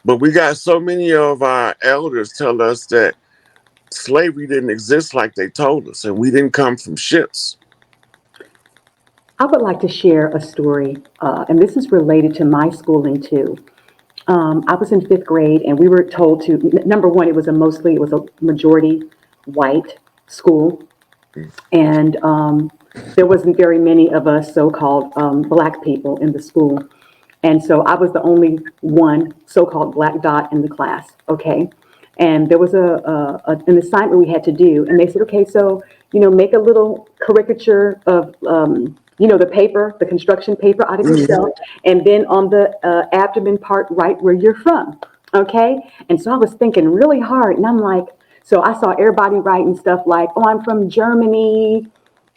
But we got so many of our elders tell us that slavery didn't exist like they told us, and we didn't come from ships. I would like to share a story, and this is related to my schooling too. I was in fifth grade, and we were told to, number one, it was a majority white school, and there wasn't very many of us so-called black people in the school. And so I was the only one so-called black dot in the class, okay? And there was an assignment we had to do, and they said, okay, so, make a little caricature of, the paper, the construction paper out of yourself, and then on the abdomen part, write where you're from, okay? And so I was thinking really hard, and I'm like, so I saw everybody writing stuff like, oh, I'm from Germany,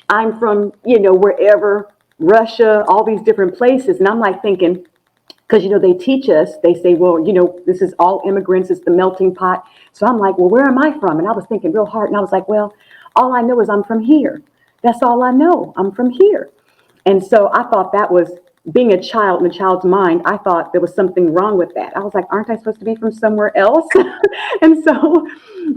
I'm from, wherever, Russia, all these different places. And I'm like thinking, because, they teach us, they say, well, this is all immigrants, it's the melting pot. So I'm like, well, where am I from? And I was thinking real hard, and I was like, well, all I know is I'm from here. That's all I know. I'm from here. And so I thought that was, being a child in a child's mind, I thought there was something wrong with that. I was like, aren't I supposed to be from somewhere else? and so,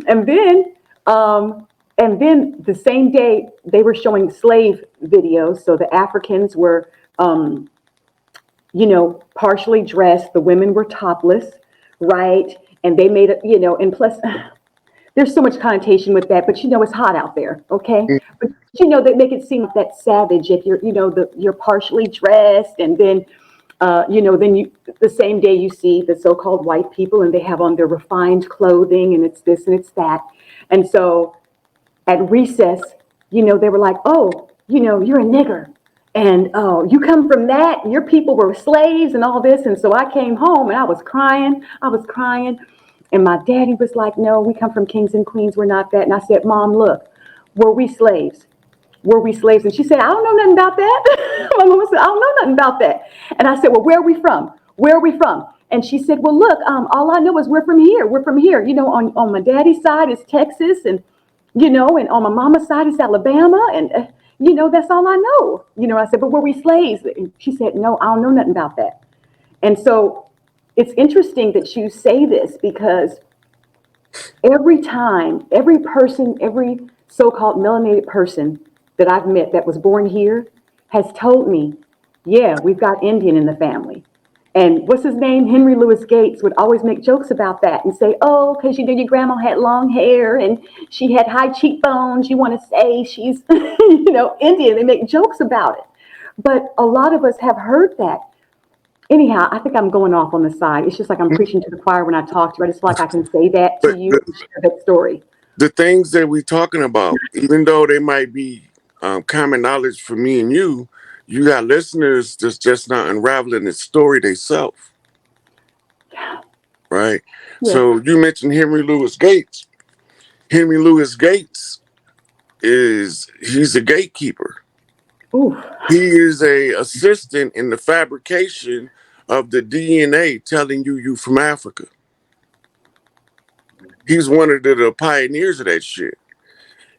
and then, and then the same day they were showing slave videos. So the Africans were, partially dressed. The women were topless, right? And they made it, and plus, there's so much connotation with that, but it's hot out there, okay? But they make it seem like that savage if you're, you're partially dressed, and then, then the same day you see the so-called white people, and they have on their refined clothing, and it's this and it's that, and so at recess, they were like, oh, you're a nigger. And oh, you come from that, your people were slaves and all this. And so I came home and I was crying. And my daddy was like, no, we come from kings and queens. We're not that. And I said, Mom, look, were we slaves? Were we slaves? And she said, I don't know nothing about that. My mom said, I don't know nothing about that. And I said, well, where are we from? Where are we from? And she said, well, look, all I know is we're from here. We're from here. On my daddy's side is Texas, and, and on my mama's side is Alabama. And, that's all I know. I said, but were we slaves? And she said, no, I don't know nothing about that. And so it's interesting that you say this, because every time, every person, every so-called melanated person that I've met that was born here has told me, yeah, we've got Indian in the family. And what's his name? Henry Louis Gates would always make jokes about that and say, oh, because your grandma had long hair and she had high cheekbones. You want to say she's, Indian. They make jokes about it. But a lot of us have heard that. Anyhow, I think I'm going off on the side. It's just like I'm preaching to the choir when I talk to you. I just feel like I can say that to you and share that story. The things that we're talking about, even though they might be common knowledge for me and you got listeners that's just not unraveling the story themselves. Yeah. Right? Yeah. So you mentioned Henry Louis Gates. Henry Louis Gates he's a gatekeeper. Ooh. He is a assistant in the fabrication of the DNA telling you from Africa. He's one of the pioneers of that shit.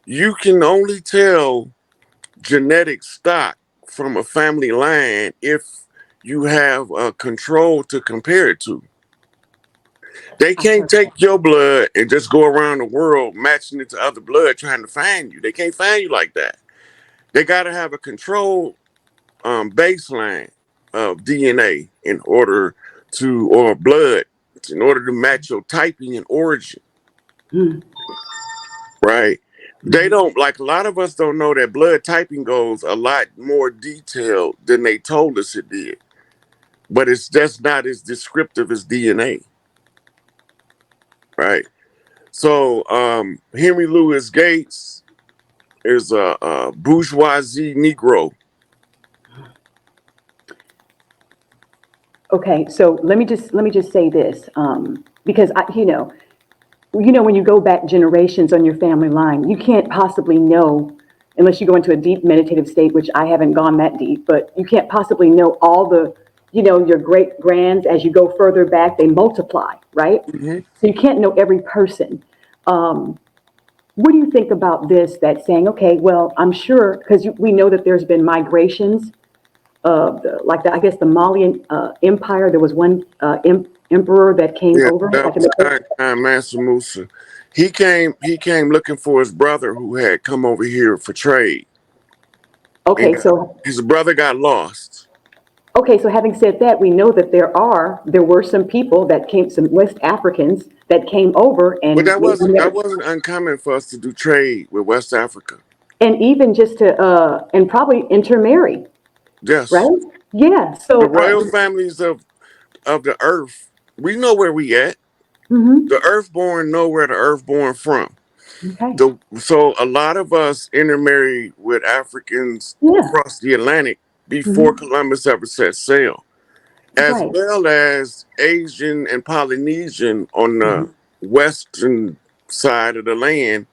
You can only tell genetic stock from a family line if you have a control to compare it to. They can't take your blood and just go around the world matching it to other blood trying to find you. They can't find you like that. They got to have a control baseline of DNA or blood in order to match your typing and origin. Right? They don't, like, a lot of us don't know that blood typing goes a lot more detailed than they told us it did. But it's just not as descriptive as DNA. Right? So Henry Louis Gates is a bourgeoisie Negro. Okay, so let me just say this, because when you go back generations on your family line, you can't possibly know, unless you go into a deep meditative state, which I haven't gone that deep, but you can't possibly know all the, your great grands. As you go further back, they multiply, right? Mm-hmm. So you can't know every person. What do you think about this? That saying, okay, well, I'm sure, because we know that there's been migrations of I guess the Malian Empire. There was one emperor that came Yeah, over that back in was the. Mansa Musa. He came looking for his brother who had come over here for trade. And Okay, so his brother got lost. okay, so having said that, we know that there were some people that came, some West Africans that came over But and that maybe wasn't that never, wasn't uncommon for us to do trade with West Africa. and even just to and probably intermarry, Yes. right? Yeah. The So royal families of the earth, we know where we at. mhm, The earthborn know where the earthborn from. okay, So a lot of us intermarried with Africans yeah, across the Atlantic before mhm, Columbus ever set sail, as right, well as Asian and Polynesian on the mhm, western side of the land,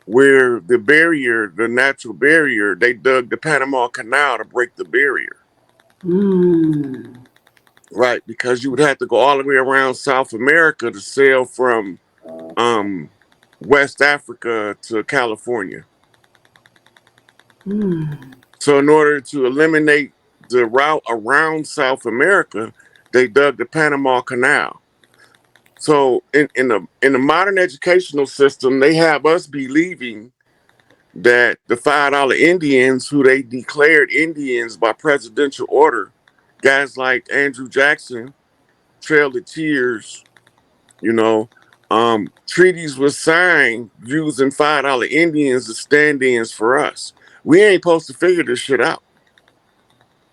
where the natural barrier, they dug the Panama Canal to break the barrier, mm, right? Because you would have to go all the way around South America to sail from um, West Africa to California. mm, So, in order to eliminate the route around South America, they dug the Panama Canal. So, in the modern educational system, they have us believing that the $5 Indians, who they declared Indians by presidential order, guys like Andrew Jackson, Trail of Tears, you know, treaties were signed using $5 Indians as stand-ins for us. We ain't supposed to figure this shit out.